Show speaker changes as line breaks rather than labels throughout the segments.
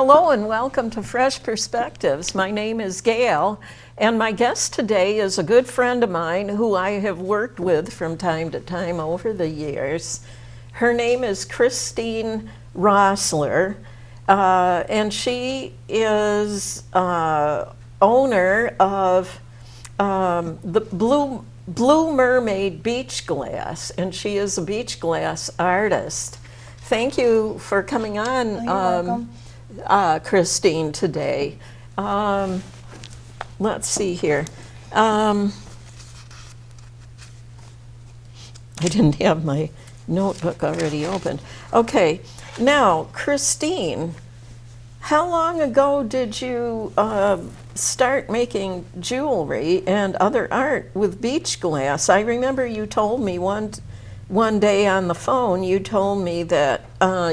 Hello and welcome to Fresh Perspectives. My name is Gail, and my guest today is a good friend of mine who I have worked with from time to time over the years. Her name is Christine Roessler, and she is owner of the Blue Mermaid Beachglass, and she is a Beachglass artist. Thank you for coming on,
You're welcome.
Christine, today. Let's see here. I didn't have my notebook already opened. Okay, now, Christine, how long ago did you start making jewelry and other art with Beachglass? I remember you told me one day on the phone, you told me that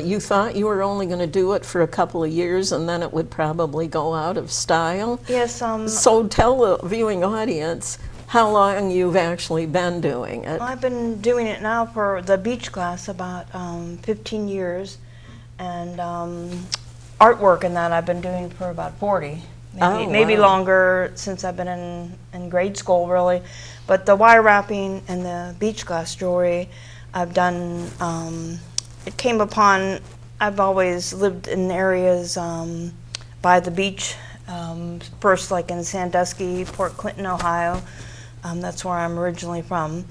you thought you were only going to do it for a couple of years and then it would probably go out of style.
Yes.
So tell the viewing audience how long you've actually been doing it.
I've been doing it now for the Beachglass about 15 years, and artwork and that I've been doing for about 40. Maybe
wow.
longer, since I've been in grade school, really. But the wire wrapping and the Beachglass jewelry I've done, it came upon, I've always lived in areas by the beach, first like in Sandusky, Port Clinton, Ohio. That's where I'm originally from.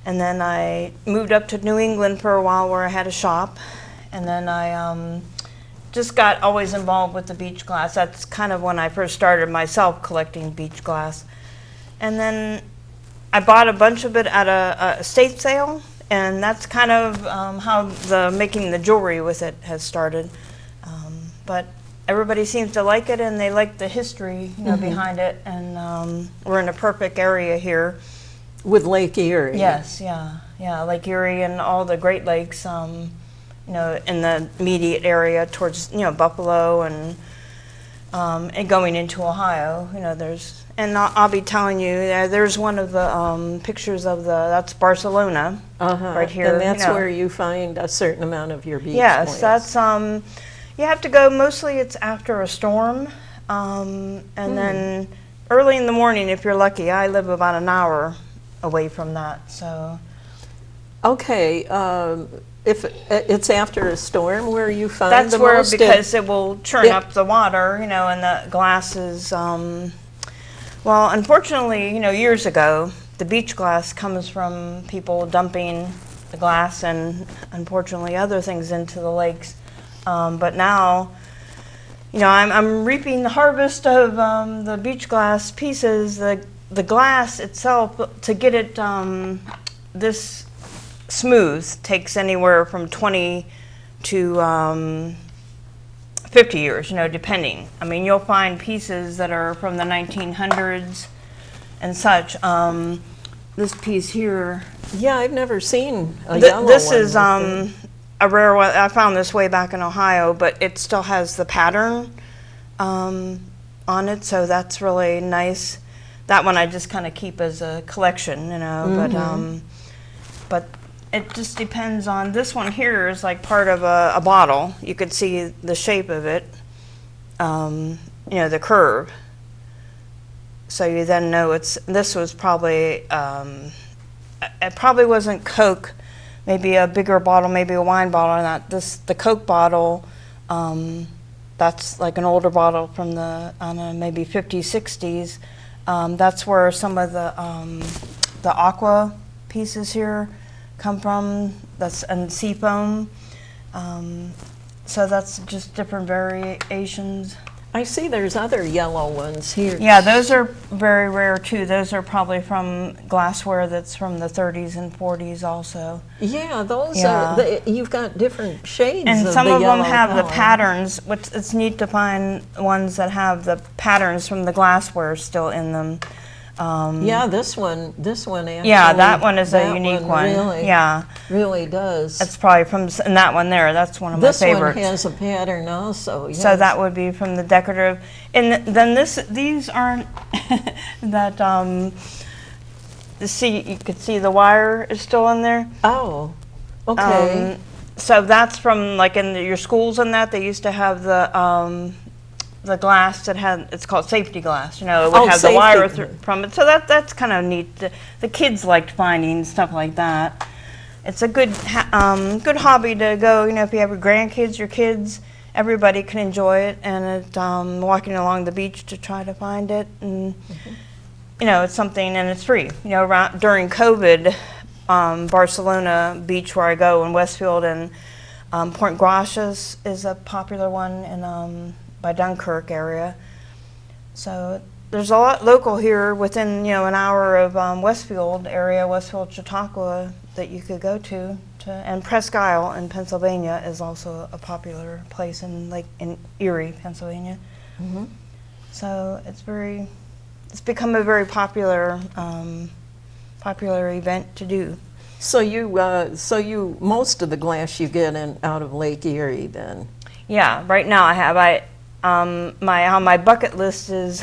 And then I moved up to New England for a while where I had a shop. And then I just got always involved with the Beachglass. That's kind of when I first started myself collecting Beachglass. And then I bought a bunch of it at a estate sale, and that's kind of how making the jewelry with it has started. But everybody seems to like it, and they like the history, behind it. And we're in a perfect area here.
With Lake Erie.
Yes, yeah, Lake Erie and all the Great Lakes. In the immediate area towards Buffalo and going into Ohio. And I'll be telling you, there's one of the pictures of that's Barcelona, right here.
And that's where you find a certain amount of your beach
Yes,
glass.
that's, you have to go, mostly it's after a storm, and then early in the morning if you're lucky. I live about an hour away from that, so.
Okay, if it's after a storm where you find
That's
the
where,
most
because it will churn up the water, and the glass is, well, unfortunately, years ago, the Beachglass comes from people dumping the glass and unfortunately other things into the lakes. But now, I'm reaping the harvest of the Beachglass pieces. The glass itself, to get it this smooth, takes anywhere from 20 to 50 years, depending. I mean, you'll find pieces that are from the 1900s and such. This piece here.
Yeah, I've never seen a yellow
This
one
is
like
a rare one. I found this way back in Ohio, but it still has the pattern on it, so that's really nice. That one I just kind of keep as a collection, but it just depends on, this one here is like part of a bottle. You could see the shape of it, the curve. So you then know this was probably, it probably wasn't Coke, maybe a bigger bottle, maybe a wine bottle, and the Coke bottle, that's like an older bottle from the, maybe 50s, 60s. That's where some of the aqua pieces here come from. And seafoam. So that's just different variations.
I see there's other yellow ones here.
Yeah, those are very rare too. Those are probably from glassware that's from the 30s and 40s also.
Yeah, those are, you've got different shades
and
of
some
the
of them have
color.
the patterns, which it's neat to find ones that have the patterns from the glassware still in them.
Yeah, this one actually.
Yeah, that one is a unique one.
Really,
yeah,
really does.
it's probably from, and that one there, that's one of my favorites.
This one has a pattern also. Yes.
So that would be from the decorative, and then these aren't that. You could see the wire is still in there.
Oh, okay.
So that's from like in your schools and that they used to have the glass that had, it's called safety glass, it would have the wire from it. So that's kind of neat. The kids liked finding stuff like that. It's a good good hobby to go, if you have your grandkids, your kids, everybody can enjoy it. And walking along the beach to try to find it. And, it's something, and it's free. During COVID, Barcelona Beach, where I go in Westfield, and Point Gracias is a popular one in by Dunkirk area. So there's a lot local here within an hour of Westfield area, Westfield, Chautauqua, that you could go to. And Presque Isle in Pennsylvania is also a popular place in Erie, Pennsylvania. Mm-hmm. So it's become a very popular event to do.
So you most of the glass you get out of Lake Erie then?
Yeah, right now I have. On my bucket list is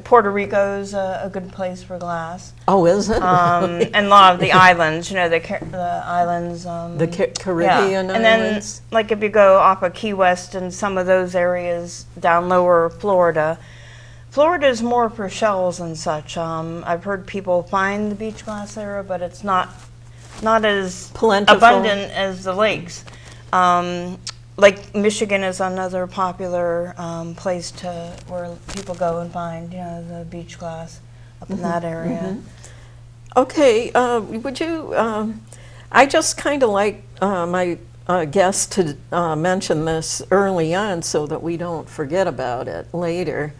Puerto Rico's a good place for glass.
Oh, is it?
And a lot of the islands, the islands.
The Caribbean
and
islands?
And then, like if you go off of Key West and some of those areas down lower Florida, Florida is more for shells and such. I've heard people find the beach glass there, but it's not as
plentiful,
abundant as the lakes. Lake Michigan is another popular place where people go and find, the beach glass up in that area.
Mm-hmm. Okay, would you? I just kind of like my guests to mention this early on so that we don't forget about it later.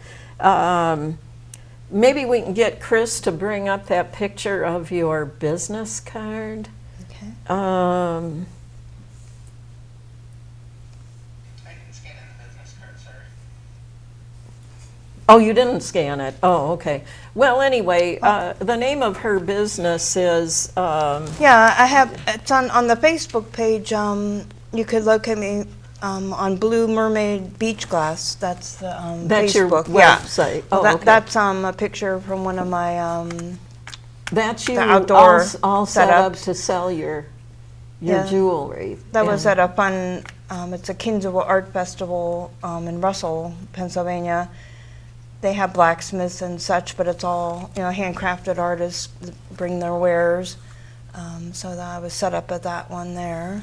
Maybe we can get Chris to bring up that picture of your business card.
Okay.
Oh, you didn't scan it? Oh, okay. Well, anyway, the name of her business is...
Yeah, I have, it's on the Facebook page. You could locate me on Blue Mermaid Beach Glass. That's the
that's
Facebook.
Your website?
Yeah.
Oh, okay.
That's a picture from one of my
that's you
the outdoor
all set up to sell your jewelry.
That was at a fun, it's a Kinswood Art Festival in Russell, Pennsylvania. They have blacksmiths and such, but it's all, handcrafted artists bring their wares. So that I was set up at that one there.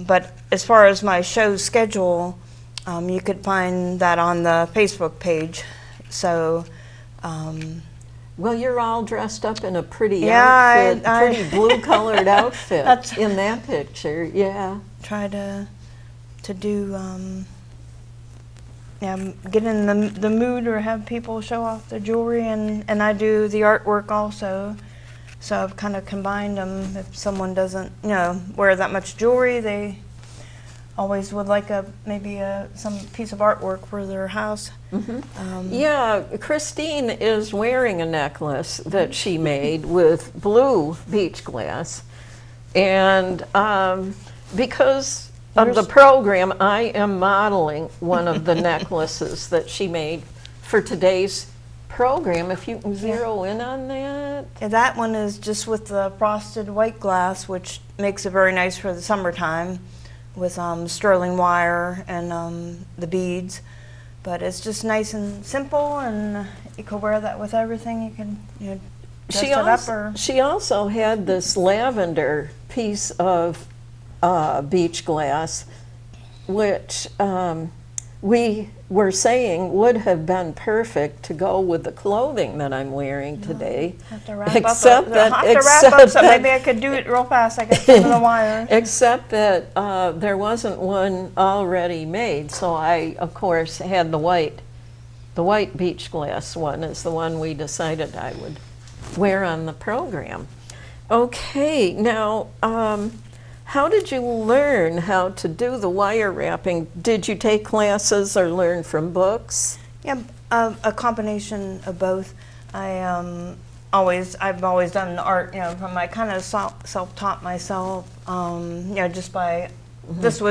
But as far as my show schedule, you could find that on the Facebook page. So,
well, you're all dressed up in a pretty outfit, pretty blue-colored outfit in that picture. Yeah.
Try to do. Get in the mood or have people show off their jewelry, and I do the artwork also. So I've kind of combined them. If someone doesn't, wear that much jewelry, they always would like maybe some piece of artwork for their house.
Mm-hmm. Yeah, Christine is wearing a necklace that she made with blue beach glass, and because of the program, I am modeling one of the necklaces that she made for today's program. If you can zero in on that.
Yeah, that one is just with the frosted white glass, which makes it very nice for the summertime, with sterling wire and the beads. But it's just nice and simple, and you could wear that with everything. You can, dress it up or.
She also had this lavender piece of beach glass, which we were saying would have been perfect to go with the clothing that I'm wearing today.
Have to wrap up, so maybe I could do it real fast. I got some of the wire.
Except that there wasn't one already made, so I, of course, had the white beach glass one is the one we decided I would wear on the program. Okay, now. How did you learn how to do the wire wrapping? Did you take classes or learn from books?
Yeah, a combination of both. I've always done art, from I kind of self-taught myself, just by. Mm-hmm. This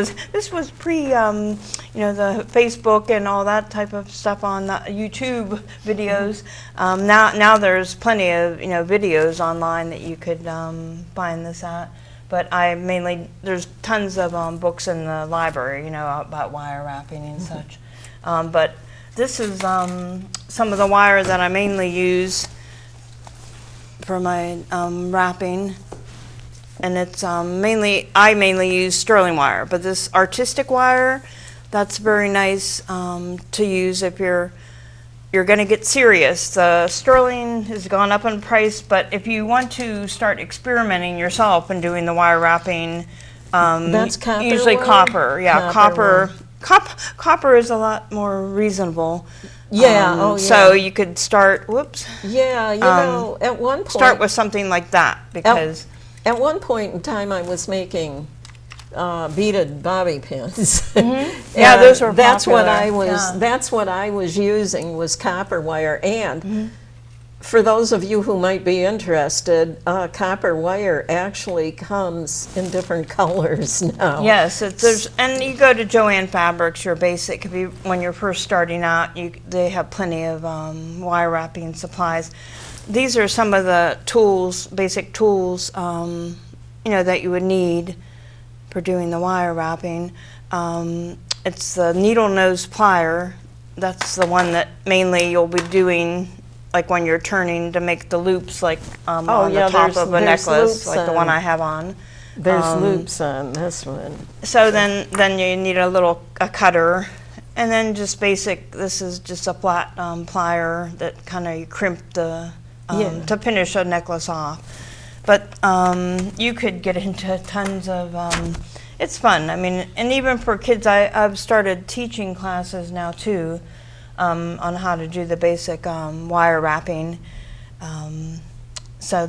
was pre, the Facebook and all that type of stuff on the YouTube videos. Mm-hmm. Now there's plenty of videos online that you could find this at. But there's tons of books in the library, you know, about wire wrapping and such. But this is some of the wire that I mainly use for my wrapping. And it's I mainly use sterling wire, but this artistic wire, that's very nice to use if you're going to get serious. The sterling has gone up in price, but if you want to start experimenting yourself and doing the wire wrapping,
that's copper
usually
wire?
copper. Yeah, copper is a lot more reasonable.
Yeah,
So you could start,
Yeah, you know, at one point...
start with something like that, because...
At one point in time, I was making beaded bobby pins.
Yeah, those were
that's
popular.
what I was.
Yeah.
That's what I was using, was copper wire. And for those of you who might be interested, copper wire actually comes in different colors now.
Yes, and you go to Joann Fabrics, your basic. If you, when you're first starting out, they have plenty of wire wrapping supplies. These are some of the tools, basic tools, you know, that you would need for doing the wire wrapping. It's the needle nose plier. That's the one that mainly you'll be doing, like when you're turning to make the loops, like on the top of a necklace, like the one I have on.
There's loops on this one.
So then you need a cutter. And then just basic, this is just a flat plier that kind of crimp the, to finish a necklace off. But you could get into tons of, it's fun. I mean, and even for kids, I've started teaching classes now too on how to do the basic wire wrapping. So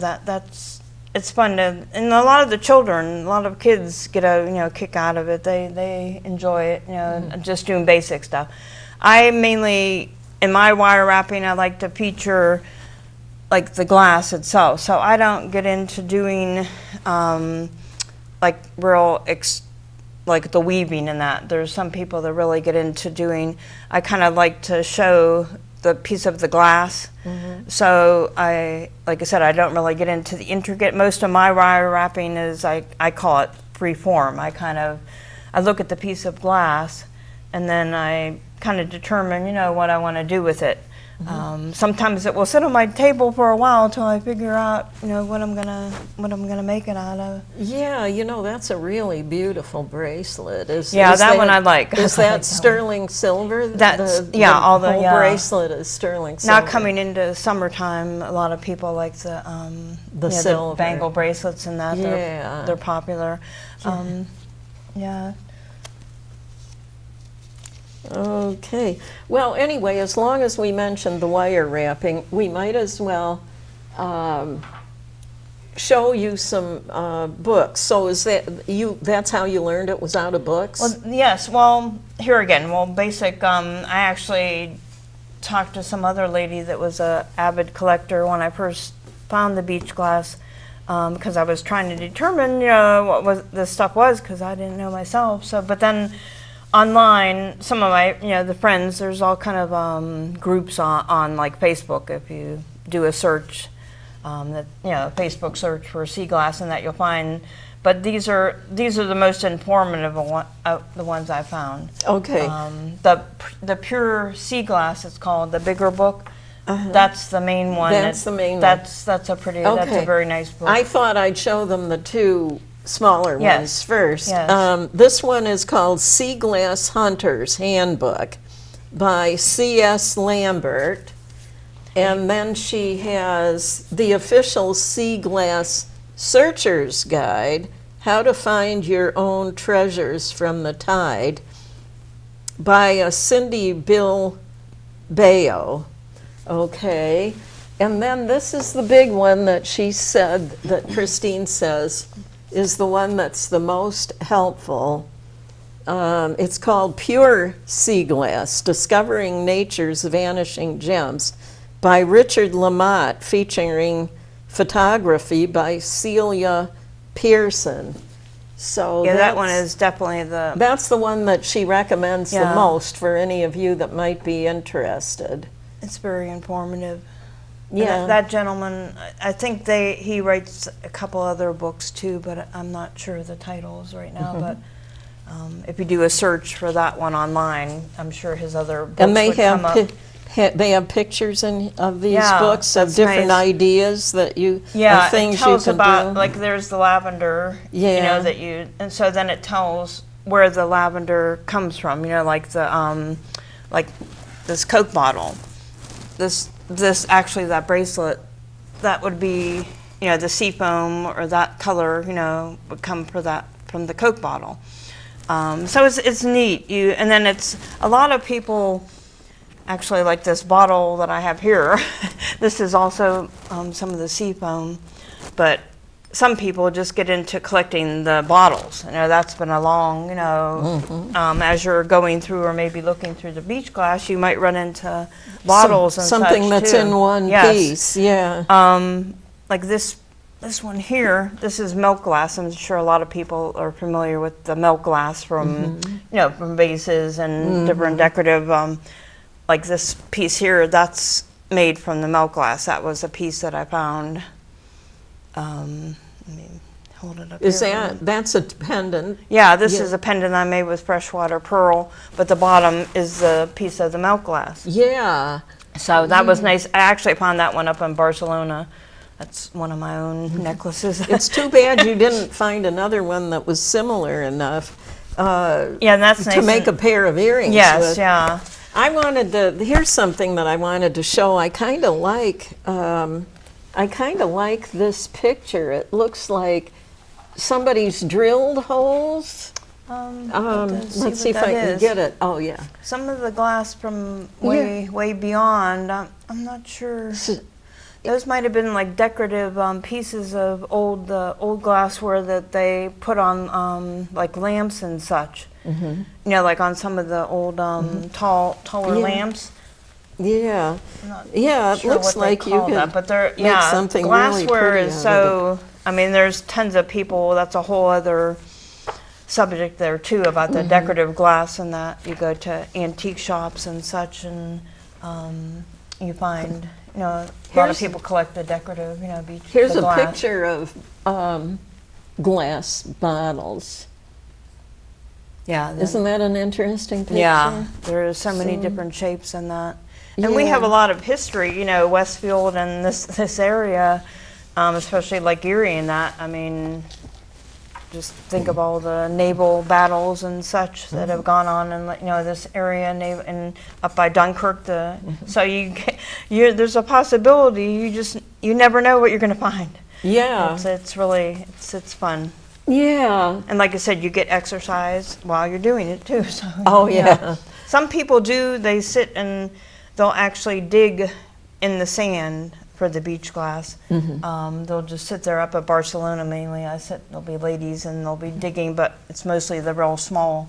it's fun to, and a lot of the children, a lot of kids get a kick out of it. They enjoy it, just doing basic stuff. I mainly, in my wire wrapping, I like to feature like the glass itself. So I don't get into doing like like the weaving and that. There's some people that really get into doing, I kind of like to show the piece of the glass. So like I said, I don't really get into the intricate. Most of my wire wrapping is, I call it free form. I look at the piece of glass and then I kind of determine, what I want to do with it. Sometimes it will sit on my table for a while until I figure out, what I'm gonna make it out of.
Yeah, that's a really beautiful bracelet.
That one I like.
Is that sterling silver?
That's
the
all the
whole bracelet is sterling silver.
Now coming into summertime, a lot of people like the
silver
the bangle bracelets and that.
Yeah,
they're popular. Yeah.
Okay. Well, anyway, as long as we mentioned the wire wrapping, we might as well show you some books. So is that's how you learned it, was out of books?
Well, yes. Well, here again. Well, basic. I actually talked to some other lady that was a avid collector when I first found the Beachglass, because I was trying to determine, what this stuff was, because I didn't know myself. So, but then online, some of my, the friends, there's all kind of groups on like Facebook. If you do a search, Facebook search for sea glass, and that you'll find. But these are the most informative the ones I found.
Okay.
The pure sea glass, it's called, the bigger book. That's the main one.
That's the main one.
That's a very nice book.
I thought I'd show them the two smaller ones first.
Yes.
This one is called Sea Glass Hunter's Handbook by C.S. Lambert. And then she has the official Sea Glass Searcher's Guide, How to Find Your Own Treasures from the Tide, by Cindy Bill Bayo. Okay. And then this is the big one that she said, that Christine says, is the one that's the most helpful. It's called Pure Sea Glass, Discovering Nature's Vanishing Gems, by Richard Lamott, featuring photography by Celia Pearson. So
that one is definitely
that's the one that she recommends the most for any of you that might be interested.
It's very informative. And
Yeah.
that gentleman, I think he writes a couple other books too, but I'm not sure of the titles right now. But if you do a search for that one online, I'm sure his other books
And they
would come up.
they have pictures of these
Yeah,
books of
that's
different
nice.
ideas that you,
Yeah,
of things
it tells
you can
about
do.
like there's the lavender, you
Yeah.
know, that you, and so then it tells where the lavender comes from, you know, like the like this Coke bottle, this actually that bracelet, that would be, you know, the seafoam or that color, you know, would come from the Coke bottle. So it's neat. And then it's a lot of people. Actually, like this bottle that I have here, this is also some of the seafoam, but some people just get into collecting the bottles. You know, that's been a long, you know, as you're going through or maybe looking through the Beachglass, you might run into bottles and
something
such
that's
too.
in one
Yes.
piece. Yeah.
Like this one here, this is milk glass. I'm sure a lot of people are familiar with the milk glass from, you know, from vases and different decorative. Like this piece here, that's made from the milk glass. That was a piece that I found. Let me hold it up
Is
here.
that's a pendant?
Yeah, this
Yeah.
is a pendant I made with freshwater pearl, but the bottom is a piece of the milk glass.
Yeah.
So that was nice. I actually found that one up in Barcelona. That's one of my own necklaces.
It's too bad you didn't find another one that was similar enough
Yeah, and that's nice.
to make a pair of earrings
Yes,
with.
yeah.
I wanted to, here's something that I wanted to show. I kind of like this picture. It looks like somebody's drilled holes. Let's see if I can get it. Oh, yeah.
Some of the glass from way beyond, I'm not sure. Those might have been like decorative pieces of old glassware that they put on like lamps and such. You know, like on some of the old taller lamps.
Yeah.
I'm not
Yeah, it
sure
looks
what they
like you
call
could
that, but they're
make something really
glassware
pretty
is
out of
so. I mean, there's tons of people. That's a whole other subject there too about the decorative glass and that. You go to antique shops and such, and you find, you know, a lot of people collect the decorative, you know,
Here's
the
a
glass.
picture of glass bottles.
Yeah,
Isn't that an interesting picture?
yeah. There are so many different shapes in that, and we have a lot of history. You know, Westfield and this area, especially like Erie and that. I mean, just think of all the naval battles and such that have gone on in, you know, this area and up by Dunkirk. So there's a possibility. You never know what you're going to find.
Yeah.
It's really it's fun.
Yeah.
And like I said, you get exercise while you're doing it too. So,
Oh, yeah.
Some people do. They sit and they'll actually dig in the sand for the beach glass. They'll just sit there up at Barcelona mainly. There'll be ladies and they'll be digging, but it's mostly the real small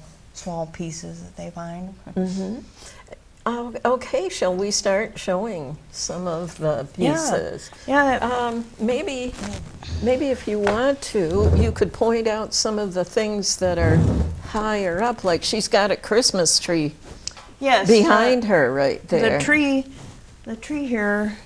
pieces that they find.
Okay, shall we start showing some of the pieces?
Yeah.
Maybe if you want to, you could point out some of the things that are higher up, like she's got a Christmas tree
Yes.
behind her right there.
The tree here.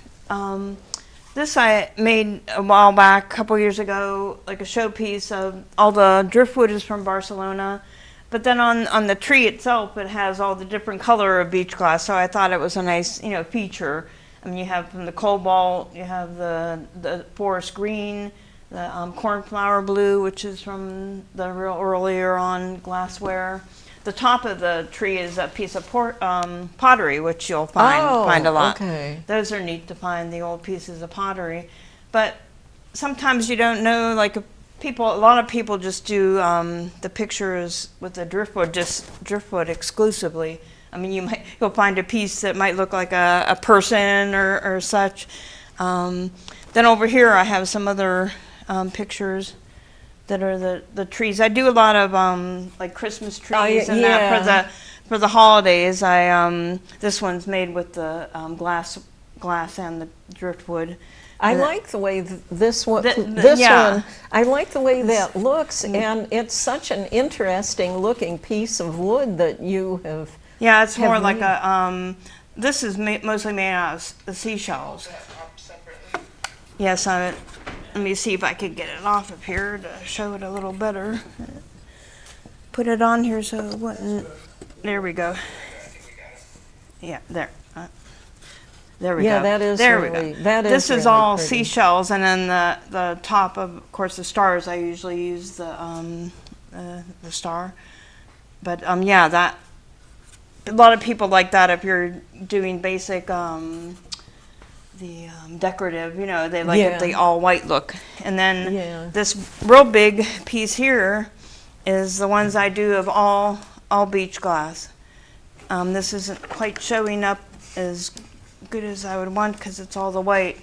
This I made a while back, a couple years ago, like a showpiece of all the driftwood is from Barcelona. But then on the tree itself, it has all the different color of beach glass. So I thought it was a nice, you know, feature. I mean, you have from the cobalt, you have the forest green, the cornflower blue, which is from the real earlier on glassware. The top of the tree is a piece of pottery, which you'll find a lot.
Okay.
Those are neat to find, the old pieces of pottery. But sometimes you don't know, like a lot of people just do the pictures with the driftwood, just driftwood exclusively. I mean, you'll find a piece that might look like a person or such. Then over here I have some other pictures that are the trees. I do a lot of like Christmas trees and that for the holidays. This one's made with the glass and the driftwood.
I like the way this one.
yeah.
One. I like the way that looks, and it's such an interesting looking piece of wood that you have.
Yeah, it's more
have
like
made.
this is mostly made out of seashells. Yes, let me see if I could get it off of here to show it a little better. Put it on here so it wouldn't. There we go. Yeah, there. There we
Yeah,
go.
that is
there
really,
we go.
that is
This is
really
all
pretty.
seashells, and then the top of course, the stars. I usually use the star. But yeah, that a lot of people like that if you're doing basic decorative, you know, they like it the all white look. And then this real big piece here is the ones I do of all beach glass. This isn't quite showing up as good as I would want because it's all the white.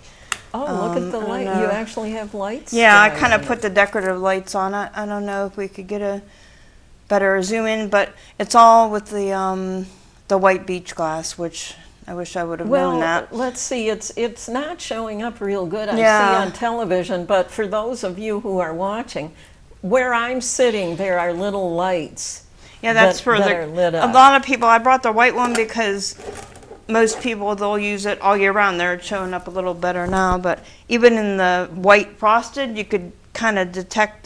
Oh, look at the light. You actually have lights?
Yeah, I kind of put the decorative lights on it. I don't know if we could get a better zoom in, but it's all with the white beach glass, which I wish I would have known that.
Well, let's see. It's not showing up real good. I
Yeah.
see on television, but for those of you who are watching, where I'm sitting, there are little lights.
Yeah, that's for
that are lit up.
a lot of people. I brought the white one because most people, they'll use it all year round. They're showing up a little better now, but even in the white frosted, you could kind of detect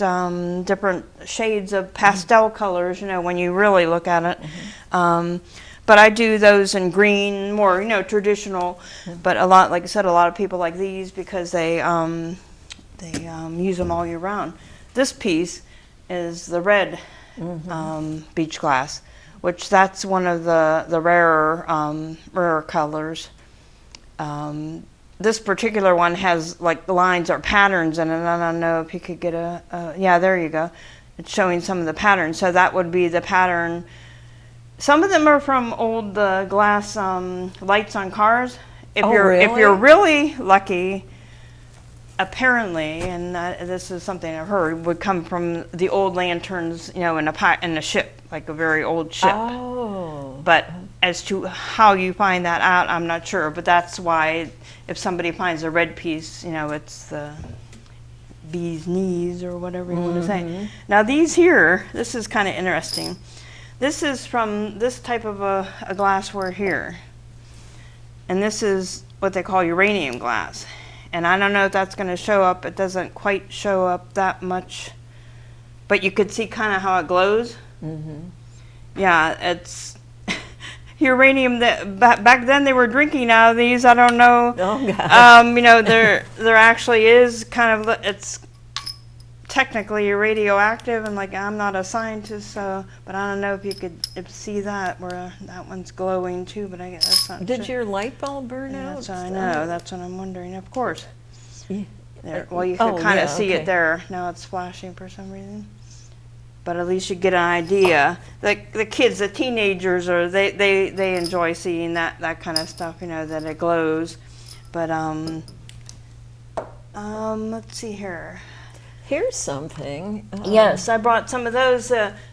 different shades of pastel colors, you know, when you really look at it. But I do those in green, more, you know, traditional. But a lot, like I said, a lot of people like these because they use them all year round. This piece is the red beach glass, which that's one of the rarer colors. This particular one has like the lines or patterns in it. I don't know if you could get yeah, there you go. It's showing some of the patterns. So that would be the pattern. Some of them are from old glass lights on cars. If you're really lucky, apparently, and this is something I've heard, would come from the old lanterns, you know, in a ship, like a very old ship.
Oh.
But as to how you find that out, I'm not sure. But that's why if somebody finds a red piece, you know, it's the bee's knees or whatever you want to say. Now these here, this is kind of interesting. This is from this type of a glassware here. And this is what they call uranium glass. And I don't know if that's going to show up. It doesn't quite show up that much. But you could see kind of how it glows. Yeah, it's uranium that back then they were drinking out of these. I don't know.
Oh, God.
You know, there actually is kind of, it's technically radioactive, and like I'm not a scientist, so but I don't know if you could see that where that one's glowing too. But I guess that's not.
Did your light bulb burn out?
That's what I know. That's what I'm wondering. Of course.
Yeah.
There. Well, you can kind of see it there. Now it's flashing for some reason. But at least you get an idea. The kids, the teenagers, or they enjoy seeing that kind of stuff. You know, that it glows. But let's see here.
Here's something.
Yes, I brought some of those.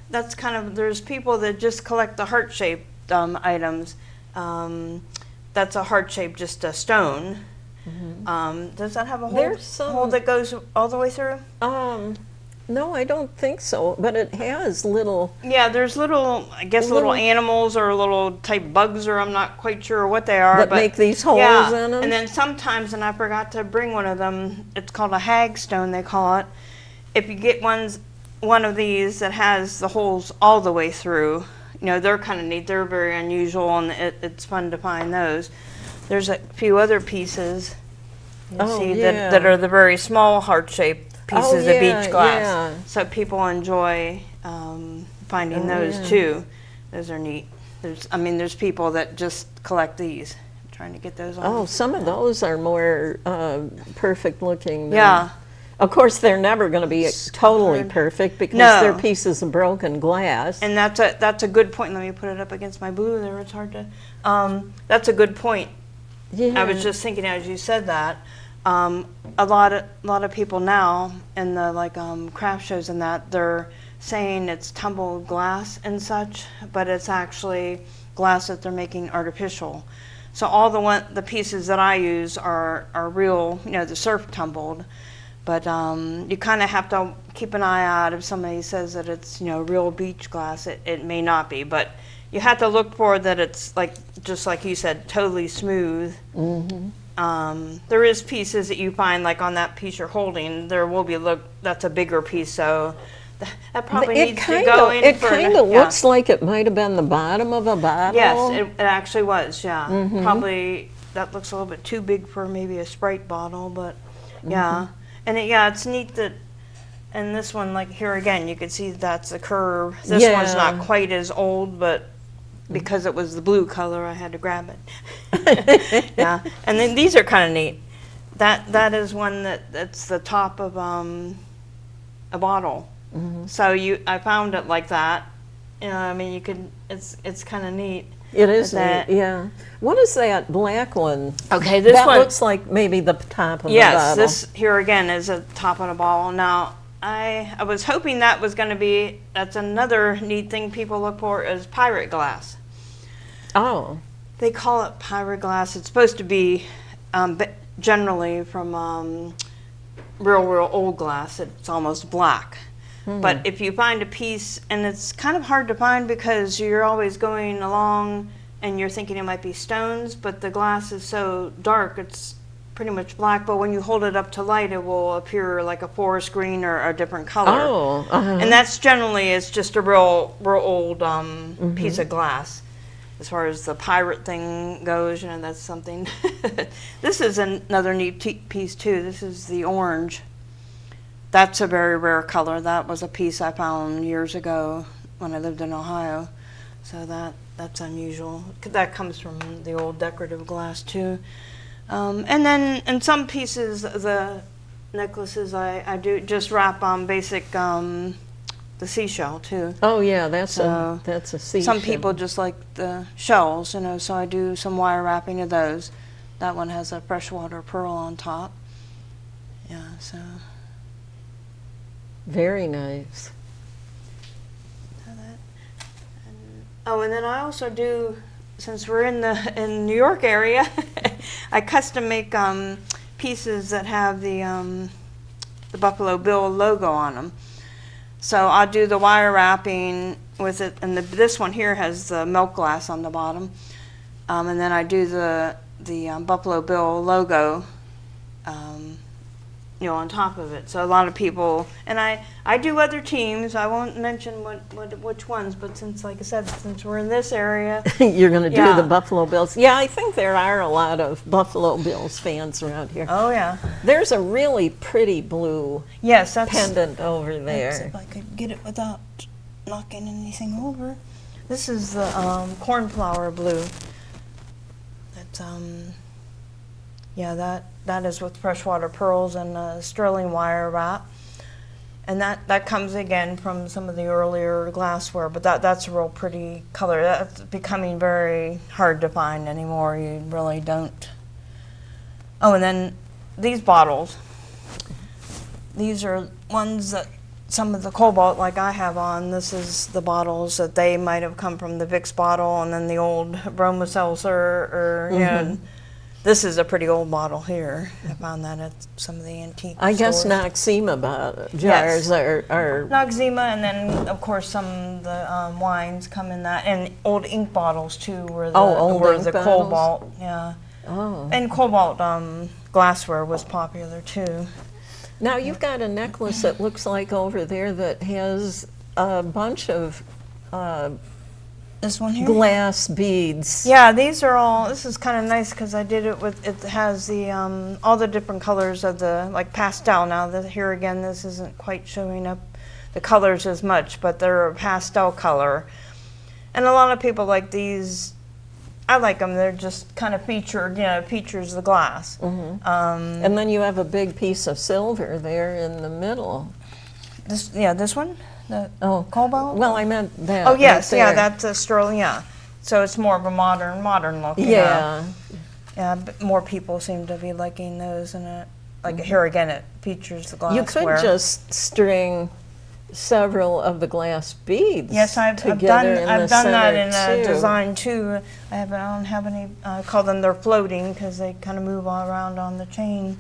That's kind of, there's people that just collect the heart-shaped items. That's a heart-shaped, just a stone. Does that have a hole that goes all the way through?
No, I don't think so, but it has little...
Yeah, there's little, I guess little animals or little type bugs, or I'm not quite sure what they are.
That make these holes in them?
And then sometimes, and I forgot to bring one of them, it's called a hagstone, they call it. If you get one of these that has the holes all the way through, you know, they're kind of neat. They're very unusual, and it's fun to find those. There's a few other pieces you see that are the very small heart-shaped pieces of beach glass. So people enjoy finding those too. Those are neat. There's people that just collect these, trying to get those on.
Oh, some of those are more perfect looking.
Yeah.
Of course, they're never going to be totally perfect because they're pieces of broken glass.
And that's a good point. Let me put it up against my blue there. It's hard to. That's a good point.
Yeah.
I was just thinking as you said that. A lot of people now in the craft shows and that, they're saying it's tumbled glass and such, but it's actually glass that they're making artificial. So all the pieces that I use are real, you know, the surf tumbled. But you kind of have to keep an eye out if somebody says that it's, you know, real beach glass. It may not be, but you have to look for that it's just like you said, totally smooth. there is pieces that you find, like on that piece you're holding, there will be, look, that's a bigger piece, so that probably needs to go in.
It
for
kind of looks like it might have been the bottom of a bottle.
Yes, it actually was, yeah. Probably, that looks a little bit too big for maybe a Sprite bottle, but yeah. And it's neat that, and this one, like here again, you can see that's a curve. This one's not quite as old, but because it was the blue color, I had to grab it. Yeah, and then these are kind of neat. That is one that's the top of a bottle. So I found it like that. You know, I mean, you could. It's kind of neat.
It is neat, yeah. What is that black one?
Okay, this
that
one
looks like maybe the top of the bottle.
Yes, this here again is a top of a bottle. Now, I was hoping that was going to be. That's another neat thing people look for is pirate glass.
Oh.
They call it pirate glass. It's supposed to be generally from real old glass. It's almost black. But if you find a piece, and it's kind of hard to find because you're always going along and you're thinking it might be stones, but the glass is so dark, it's pretty much black. But when you hold it up to light, it will appear like a forest green or a different color.
Oh.
And that's generally, it's just a real old piece of glass. As far as the pirate thing goes, you know, that's something. This is another neat piece too. This is the orange. That's a very rare color. That was a piece I found years ago when I lived in Ohio. So that's unusual. That comes from the old decorative glass too. And then in some pieces, the necklaces I do just wrap on basic the seashell too.
Oh yeah, that's a seashell.
Some people just like the shells, you know, so I do some wire wrapping of those. That one has a freshwater pearl on top. Yeah, so.
Very nice.
And then I also do, since we're in New York area, I custom make pieces that have the Buffalo Bill logo on them. So I'll do the wire wrapping with it, and this one here has the milk glass on the bottom, and then I do the Buffalo Bill logo, you know, on top of it. So a lot of people, and I do other teams. I won't mention which ones, but since, like I said, since we're in this area,
you're going to do the Buffalo Bills. Yeah, I think there are a lot of Buffalo Bills fans around here.
Oh yeah.
There's a really pretty blue pendant over there.
If I could get it without knocking anything over. This is the cornflower blue. That's that is with freshwater pearls and sterling wire wrap. And that comes again from some of the earlier glassware, but that's a real pretty color. That's becoming very hard to find anymore. You really don't. Oh, and then these bottles. These are ones that some of the cobalt, like I have on, this is the bottles that they might have come from the Vicks bottle and then the old Roessler or, you know. This is a pretty old bottle here. I found that at some of the antique
I guess
stores.
Noxzema jars are...
Noxzema, and then, of course, some of the wines come in that. And old ink bottles, too, where the cobalt. Yeah.
Oh.
And cobalt glassware was popular, too.
Now, you've got a necklace that looks like over there that has a bunch of...
This one here?
glass beads.
Yeah, these are all, this is kind of nice because I did it with, it has the, all the different colors of the, like pastel. Now, here again, this isn't quite showing up the colors as much, but they're a pastel color. And a lot of people like these, I like them, they're just kind of featured, you know, features the glass.
And then you have a big piece of silver there in the middle.
This one? The cobalt?
Well, I meant that.
Oh, yes,
right
yeah, that's a sterling, yeah. So it's more of a modern look.
Yeah.
Yeah, but more people seem to be liking those, and it, like here again, it features the glassware.
You could just string several of the glass beads.
Yes, I've done that in a design too. I don't have any. I call them, they're floating because they kind of move all around on the chain.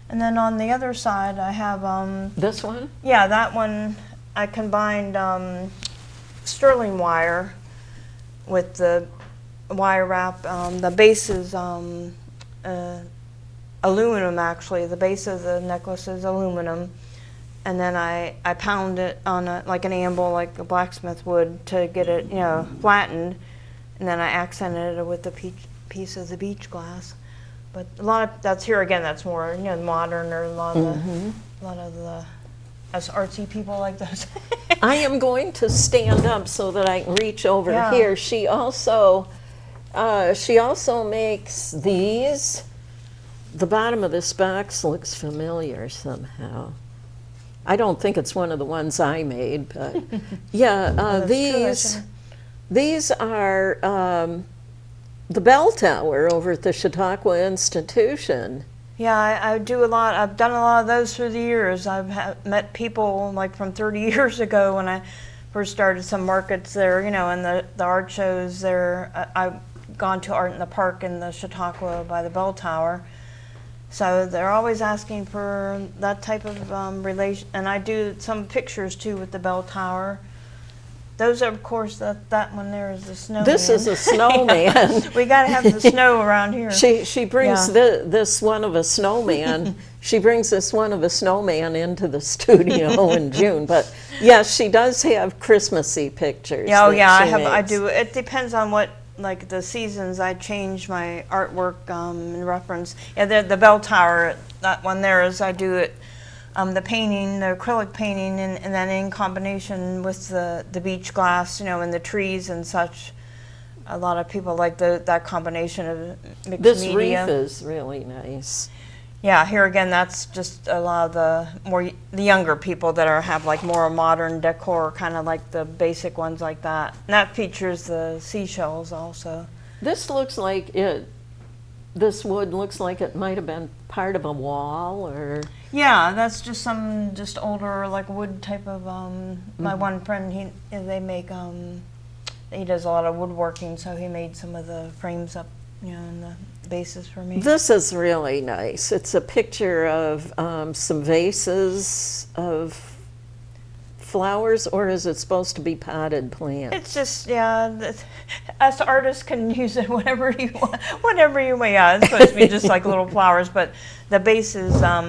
And then on the other side, I have
this one.
Yeah, that one. I combined sterling wire with the wire wrap. The base is aluminum, actually. The base of the necklace is aluminum. And then I pound it on like an anvil, like a blacksmith would, to get it, flattened. And then I accented it with a piece of the beach glass. But a lot of that's here again. That's more modern, or a lot of the us artsy people like those.
I am going to stand up so that I can reach over
Yeah.
here. She also makes these. The bottom of this box looks familiar somehow. I don't think it's one of the ones I made, but yeah,
That's true, I think.
these are the bell tower over at the Chautauqua Institution.
Yeah, I do a lot. I've done a lot of those through the years. I've met people like from 30 years ago when I first started some markets there, and the art shows there. I've gone to Art in the Park in the Chautauqua by the bell tower. So they're always asking for that type of relation. And I do some pictures too with the bell tower. Those are, of course, that one there is the snowman.
This is a snowman.
We got to have the snow around here.
She brings
Yeah.
this one of a snowman. She brings this one of a snowman into the studio in June. But yes, she does have Christmassy pictures.
Yeah,
that
I
she
have. I
makes.
do. It depends on what, like the seasons. I change my artwork in reference. Yeah, the bell tower. That one there is. I do it. The painting, the acrylic painting, and then in combination with the beach glass, and the trees and such. A lot of people like that combination of mixed
This
media.
wreath is really nice.
Yeah, here again, that's just a lot of the younger people that have like more modern decor, kind of like the basic ones like that. And that features the seashells also.
This looks like it. This wood looks like it might have been part of a wall, or
Yeah, that's just some older like wood type of. My one friend, they make he does a lot of woodworking, so he made some of the frames up, and the bases for me.
this is really nice. It's a picture of some vases of flowers, or is it supposed to be potted plants?
It's just, us artists can use it whatever you want. Yeah, it's supposed to be just like little flowers, but the vases are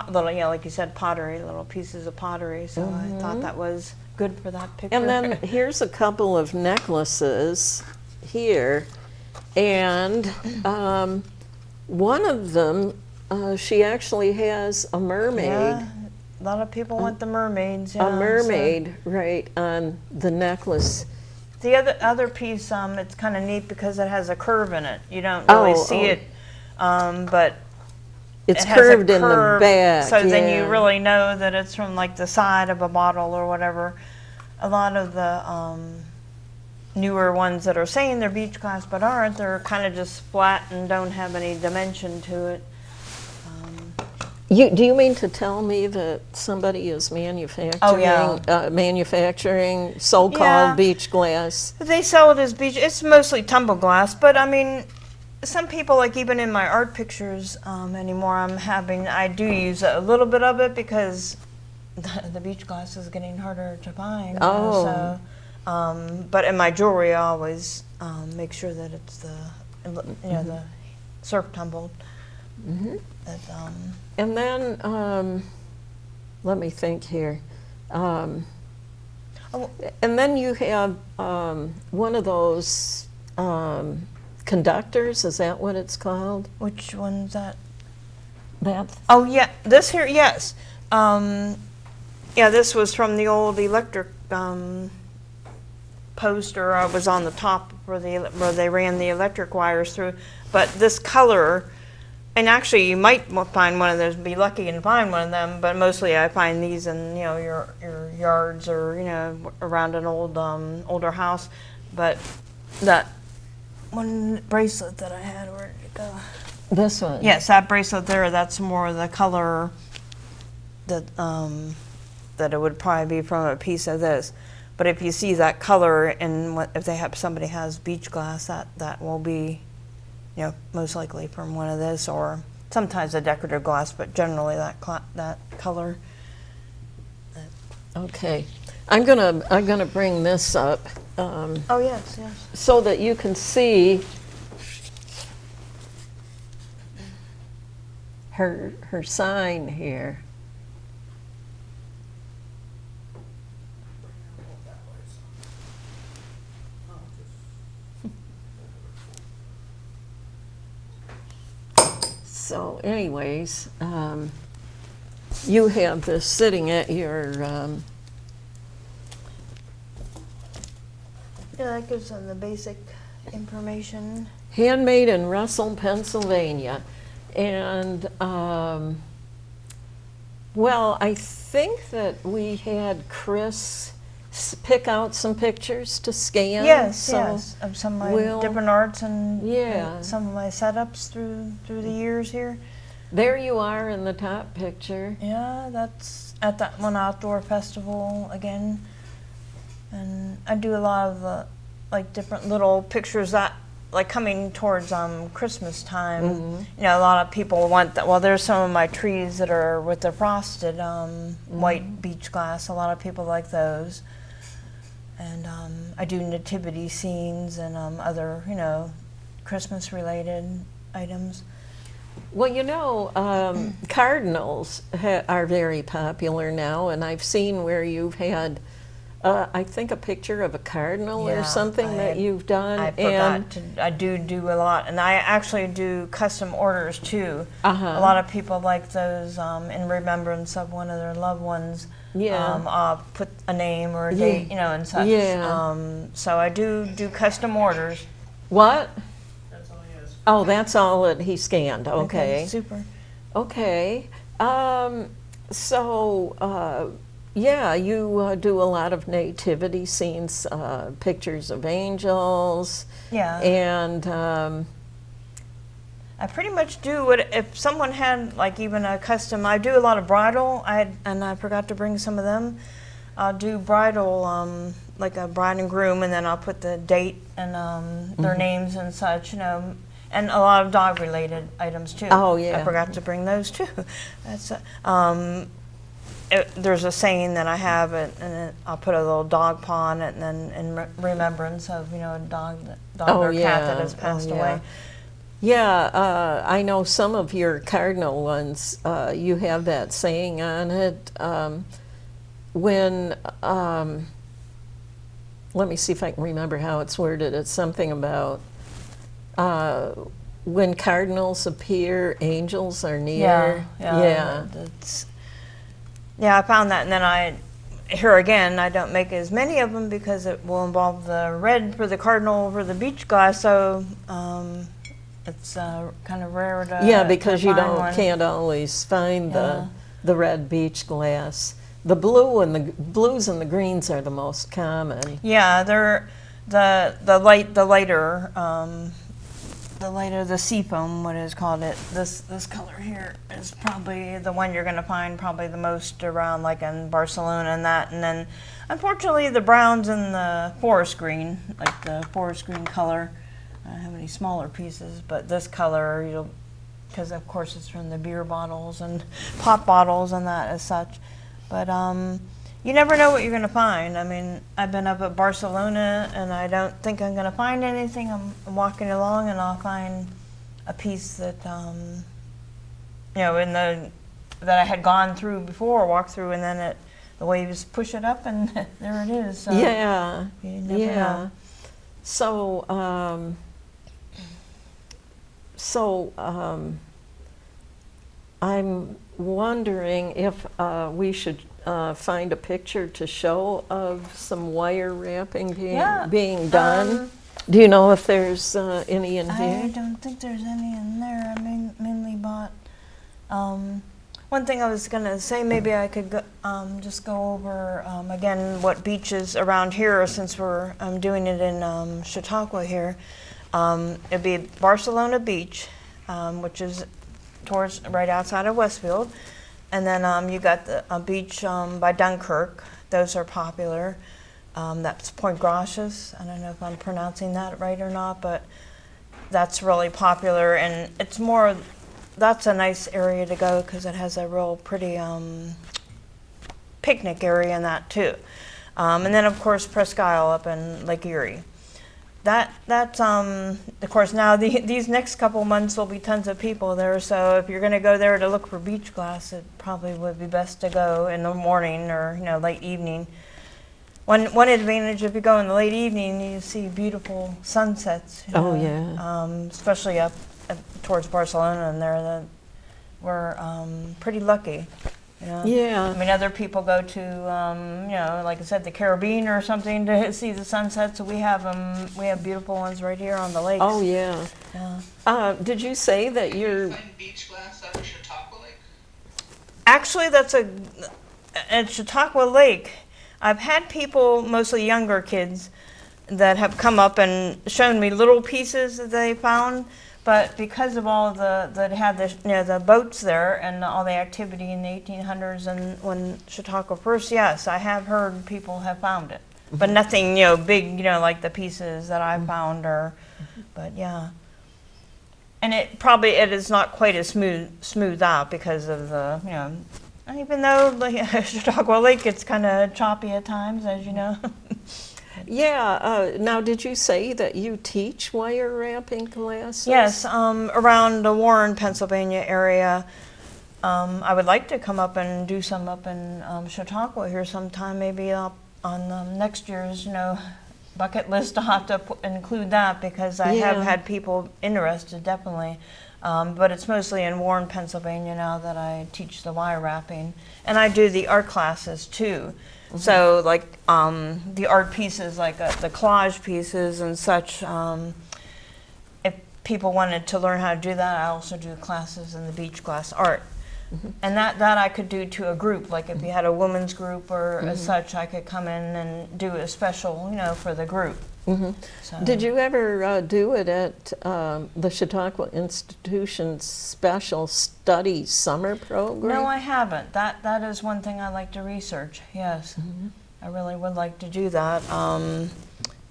little, like you said, pottery, little pieces of pottery. So I thought that was good for that picture.
And then here's a couple of necklaces here, and one of them, she actually has a mermaid.
Yeah, a lot of people want the mermaids. Yeah,
A mermaid, right, on the necklace.
So the other piece, it's kind of neat because it has a curve in it. You don't really see it, but
It's
it has a
curved in the
curve,
back.
so then
yeah.
you really know that it's from like the side of a bottle or whatever. A lot of the newer ones that are saying they're beach glass but aren't, they're kind of just flat and don't have any dimension to it.
Do you mean to tell me that somebody is manufacturing so-called
Yeah.
beach glass?
They sell it as beach. It's mostly tumble glass, but I mean, some people, like even in my art pictures anymore, I do use a little bit of it because the beach glass is getting harder to find.
Oh.
So, but in my jewelry, I always make sure that it's the surf tumbled.
Mm-hmm.
That,
And then, let me think here. And then you have one of those conductors, is that what it's called?
which one's that?
That
Oh yeah, this here, yes. This was from the old electric poster. I was on the top where they ran the electric wires through. But this color, and actually you might find one of those, be lucky and find one of them. But mostly I find these in your yards or around an old older house. But that one bracelet that I had, where did it go?
This one?
Yes, that bracelet there, that's more of the color that that it would probably be from a piece of this. But if you see that color, and if somebody has beach glass, that will be, most likely from one of this, or sometimes a decorative glass, but generally that color.
Okay. I'm gonna bring this up
Oh yes, yes.
so that you can see her sign here. So anyways, you have this sitting at your,
Yeah, that gives them the basic information.
handmade in Russell, Pennsylvania. And, well, I think that we had Chris pick out some pictures to scan.
Yes,
so
yes, of some of my
we'll-
different arts and
Yeah.
some of my setups through the years here.
There you are in the top picture.
Yeah, that's at that one outdoor festival again. And I do a lot of like different little pictures that like coming towards Christmas time.
Mhm.
You know, a lot of people want that. Well, there's some of my trees that are with the frosted white beach glass. A lot of people like those. And I do nativity scenes and other, you know, Christmas related items.
Well, you know, cardinals are very popular now, and I've seen where you've had, I think, a picture of a cardinal or
Yeah,
something that you've done.
I forgot to. I do a lot, and I actually do custom orders too.
Uh-huh.
A lot of people like those in remembrance of one of their loved ones.
Yeah.
I'll put a name or a date, you know, and such.
Yeah.
So I do custom orders.
What? Oh, that's all that he scanned. Okay.
Super.
Okay. So, yeah, you do a lot of nativity scenes, pictures of angels,
Yeah.
and
I pretty much do what if someone had like even a custom. I do a lot of bridal. And I forgot to bring some of them. I'll do bridal, like a bride and groom, and then I'll put the date and their names and such. You know, and a lot of dog related items too.
Oh, yeah.
I forgot to bring those too. That's there's a saying that I have, and I'll put a little dog paw on it, and then in remembrance of, you know, a dog
Oh,
or cat
yeah.
that has passed
Oh, yeah.
away.
yeah, I know some of your cardinal ones, you have that saying on it. When, let me see if I can remember how it's worded. It's something about when cardinals appear, angels are near. Yeah.
Yeah, I found that, and then here again, I don't make as many of them because it will involve the red for the cardinal over the beach glass, so it's kind of rare to
Yeah, because you
find one.
can't always find
Yeah.
the red beach glass. The blues and the greens are the most common.
Yeah, they're the lighter, the seafoam, what is called it. This color here is probably the one you're going to find probably the most around, like in Barcelona and that. And then, unfortunately, the browns and the forest green, like the forest green color. I don't have any smaller pieces, but this color, because of course it's from the beer bottles and pop bottles and that as such. But you never know what you're going to find. I mean, I've been up at Barcelona, and I don't think I'm going to find anything. I'm walking along, and I'll find a piece that, you know, that I had gone through before, walked through, and then the waves push it up, and there it is. So
Yeah,
you never
yeah.
know.
So, I'm wondering if we should find a picture to show of some wire wrapping being done. Do you know if there's any in
I
here?
don't think there's any in there. I mainly bought. One thing I was gonna say, maybe I could just go over again what beaches around here, since I'm doing it in Chautauqua here. It'd be Barcelona Beach, which is towards right outside of Westfield, and then you got the beach by Dunkirk. Those are popular. That's Point Gracias. I don't know if I'm pronouncing that right or not, but that's really popular, and it's more. That's a nice area to go because it has a real pretty picnic area in that too. And then of course Presque Isle up in Lake Erie. That's of course now these next couple months will be tons of people there. So if you're going to go there to look for beach glass, it probably would be best to go in the morning or late evening. One advantage if you go in the late evening, you see beautiful sunsets.
Oh yeah.
Especially up towards Barcelona and there, that we're pretty lucky.
Yeah.
I mean, other people go to, like I said, the Caribbean or something to see the sunsets. So we have beautiful ones right here on the lakes.
Oh yeah.
Yeah.
Did you say that you're?
Find beach glass out of Chautauqua Lake?
Actually, at Chautauqua Lake. I've had people, mostly younger kids, that have come up and shown me little pieces that they found. But because of all that had the boats there and all the activity in the 1800s and when Chautauqua first, yes, I have heard people have found it, but nothing big, like the pieces that I found but yeah. And it is not quite as smooth out because of the even though Chautauqua Lake gets kind of choppy at times, as you know.
Yeah. Now, did you say that you teach wire wrapping classes?
Yes, around the Warren, Pennsylvania area. I would like to come up and do some up in Chautauqua here sometime, maybe up on next year's, bucket list. I'll have to include that because I have had people interested, definitely. But it's mostly in Warren, Pennsylvania now that I teach the wire wrapping. And I do the art classes too. So like the art pieces, like the collage pieces and such, if people wanted to learn how to do that, I also do classes in the beach glass art. And that I could do to a group, like if you had a women's group or as such, I could come in and do a special, for the group. So.
Did you ever do it at the Chautauqua Institution's Special Studies Summer Program?
No, I haven't. That is one thing I like to research. Yes, I really would like to do that.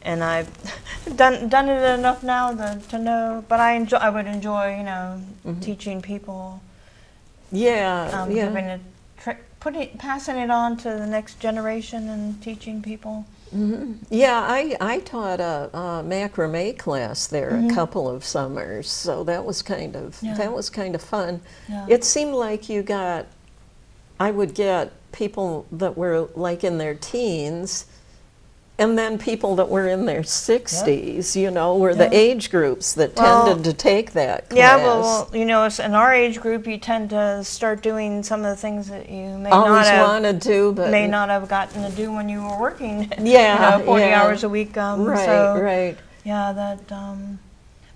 And I've done it enough now to know. But I would enjoy, teaching people.
Yeah,
Giving it, passing it on to the next generation and teaching people.
Yeah, I taught a macrame class there a couple of summers, so that was kind of fun.
Yeah.
It seemed like I would get people that were like in their teens, and then people that were in their 60s, were the age groups that tended to take that class.
Yeah, well, in our age group, you tend to start doing some of the things that you may
Always
not have
wanted to, but
may not have gotten to do when you were working. 40
yeah.
hours a week.
Right.
Yeah, that.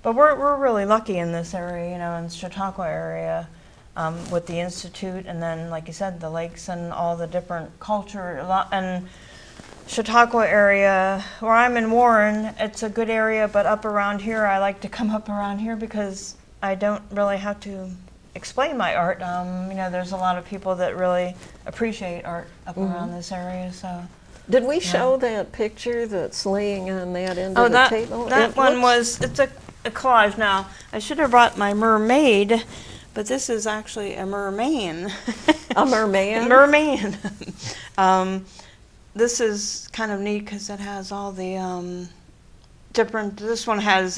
But we're really lucky in this area, in the Chautauqua area, with the institute, and then, like you said, the lakes and all the different culture and. Chautauqua area, where I'm in Warren, it's a good area, but up around here, I like to come up around here because I don't really have to explain my art. There's a lot of people that really appreciate art up around this area. So,
did we show that picture that's laying on that end of the table?
That one it's a collage. Now, I should have brought my mermaid, but this is actually a merman.
A merman?
Merman. This is kind of neat because it has all the this one has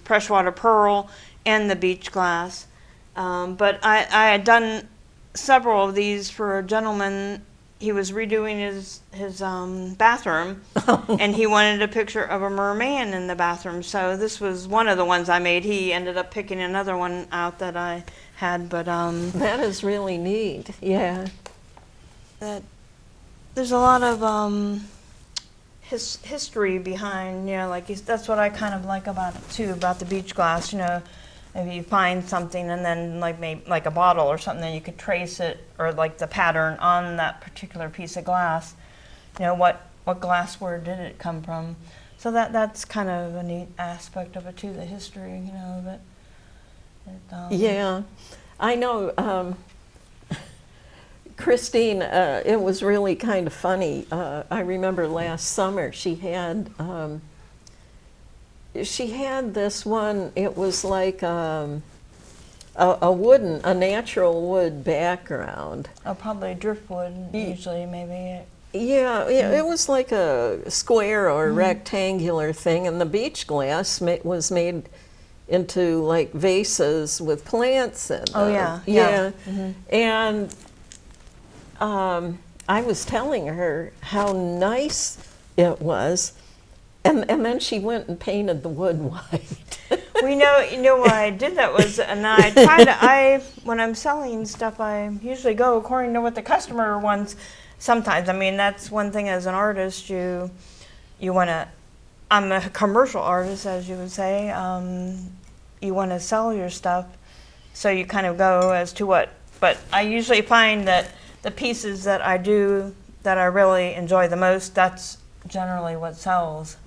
freshwater pearl and the beach glass. But I had done several of these for a gentleman. He was redoing his bathroom, and he wanted a picture of a merman in the bathroom. So this was one of the ones I made. He ended up picking another one out that I had. But
that is really neat. Yeah.
There's a lot of history behind, that's what I kind of like about it too, about the beach glass. If you find something and then like a bottle or something, then you could trace it or like the pattern on that particular piece of glass. What glassware did it come from? So that's kind of a neat aspect of it too, the history, of it.
Yeah, I know. Christine, it was really kind of funny. I remember last summer she had this one. It was like a natural wood background.
Oh, probably driftwood usually, maybe.
Yeah, it was like a square or rectangular thing, and the beach glass was made into like vases with plants in them.
Oh, yeah,
yeah.
yeah.
And I was telling her how nice it was, and then she went and painted the wood white.
Well, you know why I did that was, and when I'm selling stuff, I usually go according to what the customer wants. Sometimes, I mean, that's one thing as an artist, you want to, I'm a commercial artist, as you would say, you want to sell your stuff, so you kind of go as to what, but I usually find that the pieces that I do, that I really enjoy the most, that's generally what sells,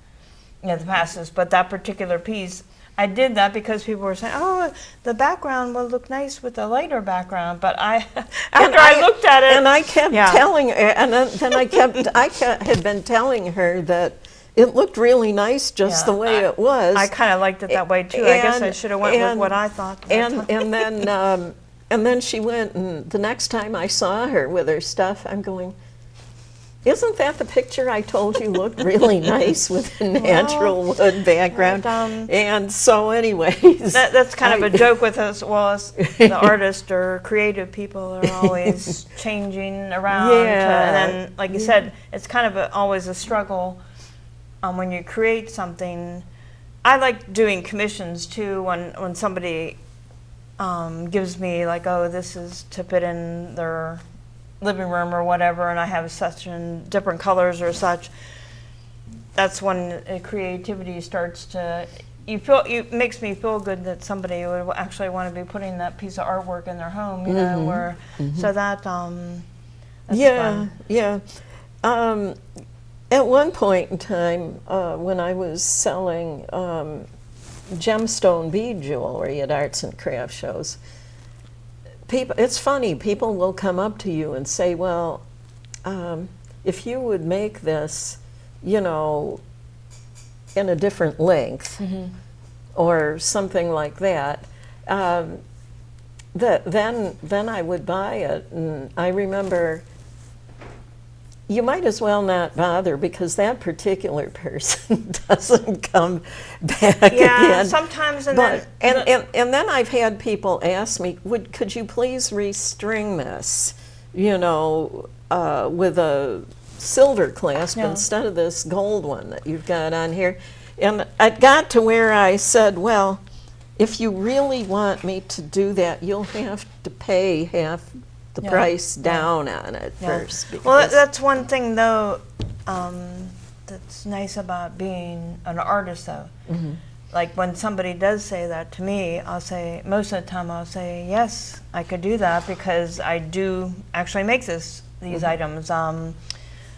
the passes, but that particular piece, I did that because people were saying, "Oh, the background will look nice with a lighter background." But after I looked at it,
and I kept telling her, and then I had been telling her that it looked really nice just the way it was.
I kind of liked it that way too. I guess I should have went with what I thought.
And then she went, and the next time I saw her with her stuff, I'm going, isn't that the picture I told you looked really nice with a natural wood background? And so anyways.
That's kind of a joke with us. Well, us, the artists or creative people are always changing around.
Yeah.
And then, like you said, it's kind of always a struggle when you create something. I like doing commissions too when somebody gives me like, oh, this is to put in their living room or whatever, and I have such in different colors or such. That's when creativity starts to. It makes me feel good that somebody would actually want to be putting that piece of artwork in their home. You know, where so that's fun.
Yeah. At one point in time, when I was selling gemstone bead jewelry at arts and craft shows, it's funny, people will come up to you and say, well, if you would make this, in a different length or something like that, then I would buy it. And I remember, you might as well not bother because that particular person doesn't come back again.
Yeah, sometimes. And
then I've had people ask me, could you please restring this, with a silver clasp instead of this gold one that you've got on here. And it got to where I said, well, if you really want me to do that, you'll have to pay half the price down on it first.
Well, that's one thing though that's nice about being an artist though. Like when somebody does say that to me, I'll say, most of the time I'll say, yes, I could do that because I do actually make these items.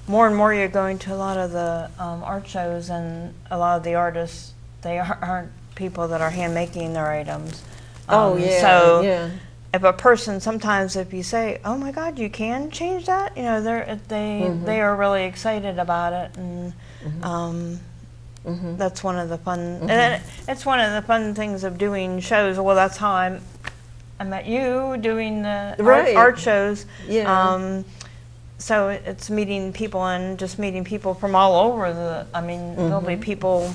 More and more you're going to a lot of the art shows, and a lot of the artists, they aren't people that are hand making their items. If a person, sometimes if you say, oh my God, you can change that, they are really excited about it, and that's one of the fun, and it's one of the fun things of doing shows. Well, that's how I met you, doing the art shows. So it's meeting people and just meeting people from all over there'll be people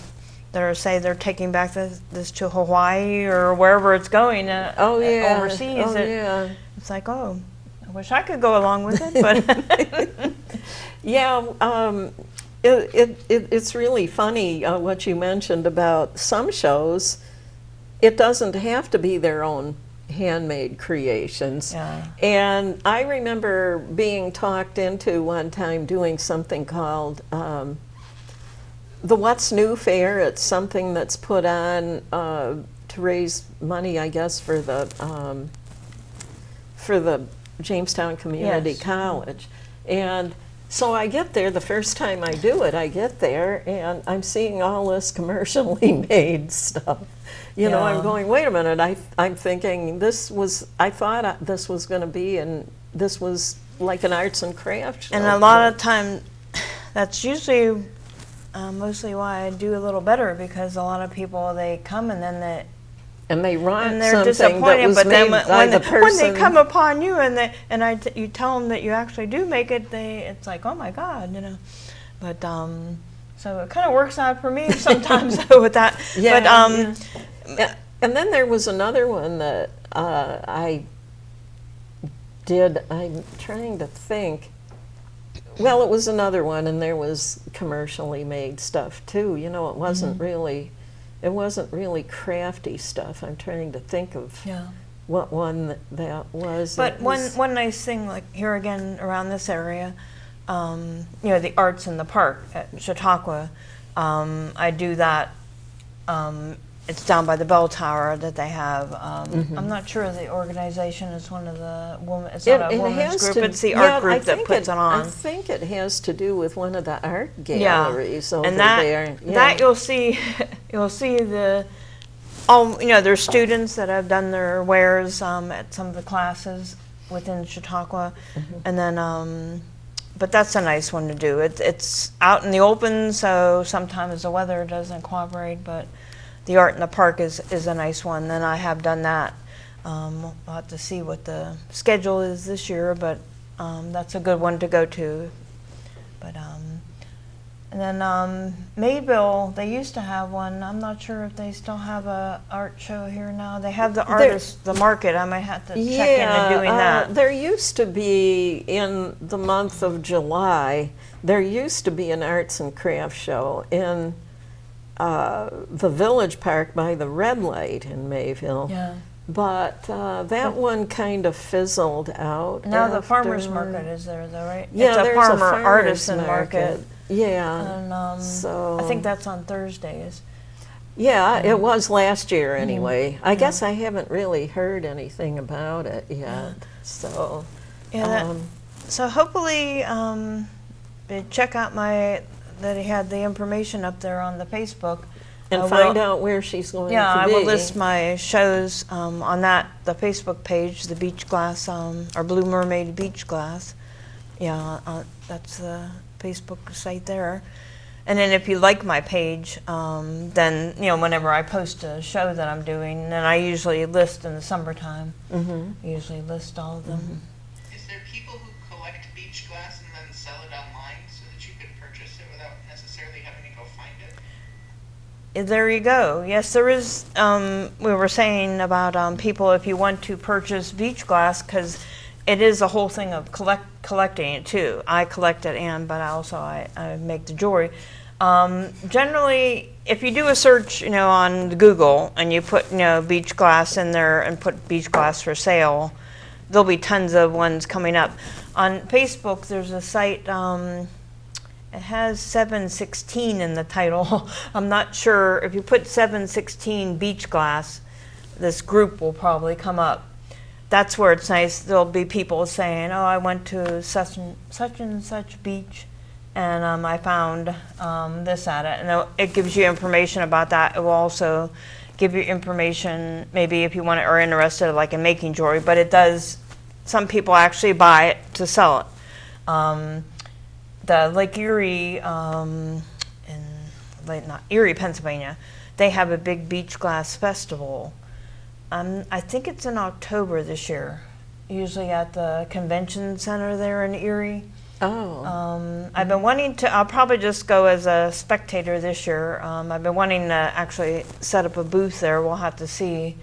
that are, say they're taking back this to Hawaii or wherever it's going overseas. It's like, oh, I wish I could go along with it, but
it's really funny what you mentioned about some shows. It doesn't have to be their own handmade creations. And I remember being talked into one time doing something called the What's New Fair. It's something that's put on to raise money, I guess, for the Jamestown Community College. And so I get there, the first time I do it, I get there and I'm seeing all this commercially made stuff. I'm going, wait a minute, I'm thinking I thought this was going to be, and this was like an arts and crafts show.
And a lot of time, that's usually mostly why I do a little better, because a lot of people, they come and then
And they want
and they're
something
disappointed.
that was
But then
made by the person.
when they come upon you you tell them that you actually do make it, it's like, oh my God, you know. But so it kind of works out for me sometimes with that.
Yeah,
But
yeah. And then there was another one that I did. I'm trying to think. Well, it was another one, and there was commercially made stuff too. You know, it wasn't really. It wasn't really crafty stuff. I'm trying to think of what one that was.
But one nice thing, like here again around this area, you know, the arts in the park at Chautauqua, I do that. It's down by the bell tower that they have. I'm not sure the organization is one of the women. It's not a women's group. It's the art group that puts it on.
I think it has to do with one of the art galleries over
and
there.
That you'll see, you'll see you know, there's students that have done their wares at some of the classes within Chautauqua, and then. But that's a nice one to do. It's out in the open, so sometimes the weather doesn't cooperate, but the art in the park is a nice one, and I have done that. I'll have to see what the schedule is this year, but that's a good one to go to. But and then Mayville, they used to have one. I'm not sure if they still have a art show here now. They have the artist, the market. I might have to check into doing that.
There used to be in the month of July. There used to be an arts and crafts show in the Village Park by the red light in Mayville.
Yeah.
But that one kind of fizzled out.
Now the farmer's market is there, though, right?
Yeah,
it's a
there's
farmer
a farmer's
artisan market.
Yeah.
And
so
I think that's on Thursdays.
Yeah, it was last year anyway. I guess I haven't really heard anything about it yet. So
so hopefully check out that he had the information up there on the Facebook.
And find out where she's going to be.
Yeah, I will list my shows on the Facebook page, the Beachglass, or Blue Mermaid Beachglass. Yeah, that's the Facebook site there. And then if you like my page, then, you know, whenever I post a show that I'm doing, then I usually list in the summertime. I usually list all of them.
Is there people who collect beach glass and then sell it online so that you can purchase it without necessarily having to go find it?
There you go. Yes, there is. We were saying about people, if you want to purchase beach glass, because it is a whole thing of collecting it too. I collect it, but I make the jewelry. Generally, if you do a search, you know, on Google and you put, you know, beach glass in there and put beach glass for sale, there'll be tons of ones coming up. On Facebook, there's a site. It has 716 in the title. I'm not sure if you put 716 beach glass, this group will probably come up. That's where it's nice. There'll be people saying, "Oh, I went to such and such beach, and I found this at it." And it gives you information about that. It will also give you information, maybe if you want it or interested, like in making jewelry. But it does. Some people actually buy it to sell it. The Lake Erie, Erie, Pennsylvania, they have a big beach glass festival. I think it's in October this year, usually at the convention center there in Erie.
Oh.
I've been wanting to, I'll probably just go as a spectator this year. I've been wanting to actually set up a booth there. We'll have to see.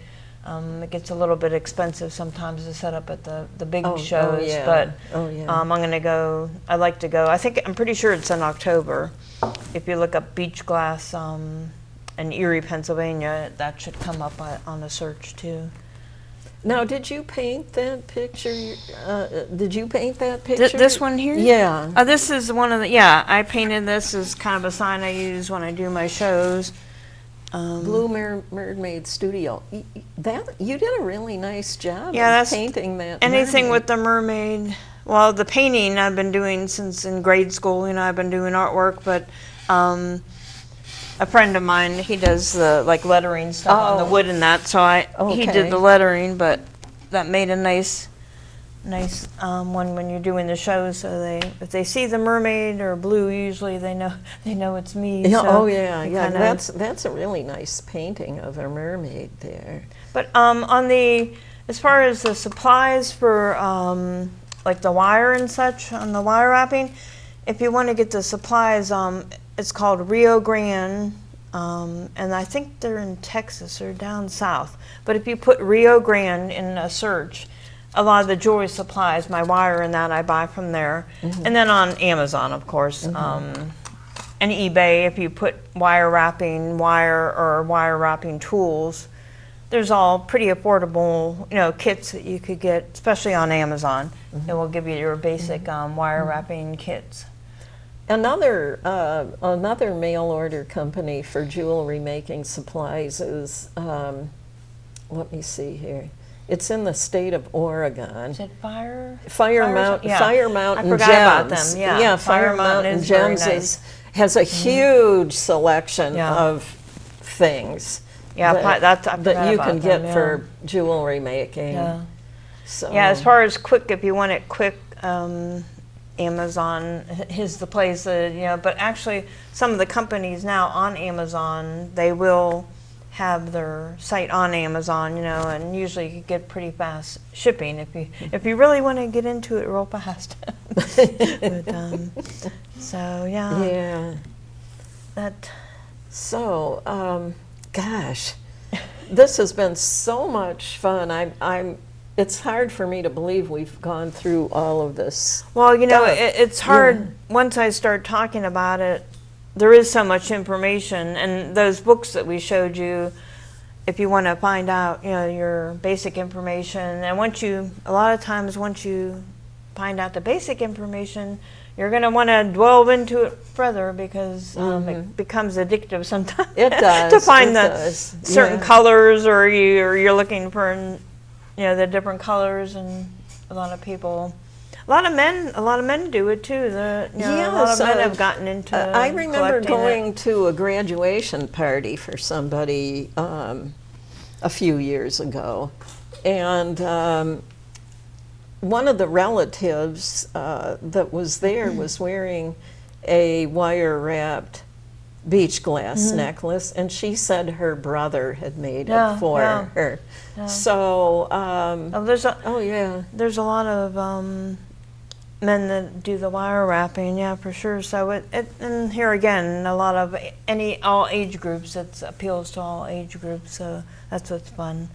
It gets a little bit expensive sometimes to set up at the big shows, but I'm going to go. I like to go. I'm pretty sure it's in October. If you look up beach glass in Erie, Pennsylvania, that should come up on a search too.
Now, did you paint that picture? Did you paint that picture?
This one here?
Yeah.
This is one of the, I painted this as kind of a sign I use when I do my shows.
Blue Mermaid Studio. You did a really nice job of
that's
painting that
anything
mermaid.
with the mermaid. Well, the painting I've been doing since in grade school. You know, I've been doing artwork, but a friend of mine, he does the lettering stuff on the wood and that. So he did the lettering, but that made a nice nice one when you're doing the show. So if they see the mermaid or blue, usually they know it's me.
Yeah,
so
oh yeah,
it
yeah.
kinda-
That's a really nice painting of a mermaid there.
But as far as the supplies for like the wire and such on the wire wrapping, if you want to get the supplies, it's called Rio Grande, and I think they're in Texas or down south. But if you put Rio Grande in a search, a lot of the jewelry supplies, my wire and that I buy from there, and then on Amazon, of course, and eBay. If you put wire wrapping tools, there's all pretty affordable, kits that you could get, especially on Amazon. It will give you your basic wire wrapping kits.
Another mail order company for jewelry making supplies is, let me see here. It's in the state of Oregon.
Is it Fire
Mountain
I forgot
Gems.
about them. Yeah,
Fire Mountain
is very
Gems
nice.
has a huge selection
Yeah.
of things.
Yeah, I
that
forgot
you
about
can
them,
get
yeah.
for jewelry making.
Yeah.
So,
Yeah, as far as quick, if you want it quick, Amazon is the place that, but actually some of the companies now on Amazon, they will have their site on Amazon, and usually you get pretty fast shipping if you really want to get into it real fast. But, so yeah.
yeah.
That.
So, gosh, this has been so much fun. It's hard for me to believe we've gone through all of this.
Well,
stuff.
it's hard once I start talking about it. There is so much information, and those books that we showed you, if you want to find out, your basic information, and a lot of times once you find out the basic information, you're going to want to delve into it further because it becomes addictive sometimes.
It does.
To find certain
Yeah.
colors, or you're looking for, the different colors, and a lot of people. A lot of men do it too. A lot of men have gotten into.
I remember
collecting
going to a graduation party for somebody a few years ago, and one of the relatives that was there was wearing a wire-wrapped Beachglass necklace, and she said her brother had made it for her.
Yeah.
So,
there's a lot of men that do the wire wrapping, yeah, for sure. So and here again, a lot of all age groups. It appeals to all age groups. So that's what's fun.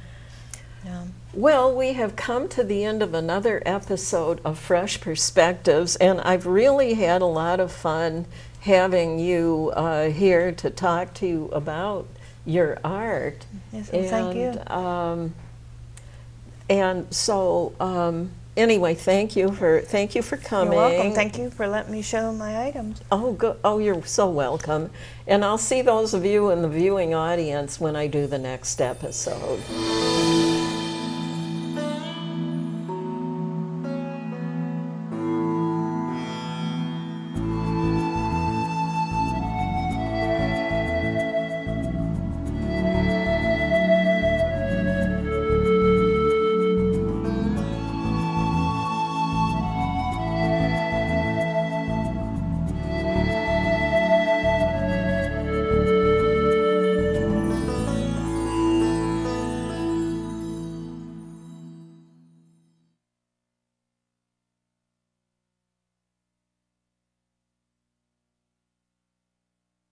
Yeah.
Well, we have come to the end of another episode of Fresh Perspectives, and I've really had a lot of fun having you here to talk to you about your art.
Yes, well, thank you.
And so, anyway, thank you for coming.
You're welcome. Thank you for letting me show my items.
Oh, good. Oh, you're so welcome. And I'll see those of you in the viewing audience when I do the next episode.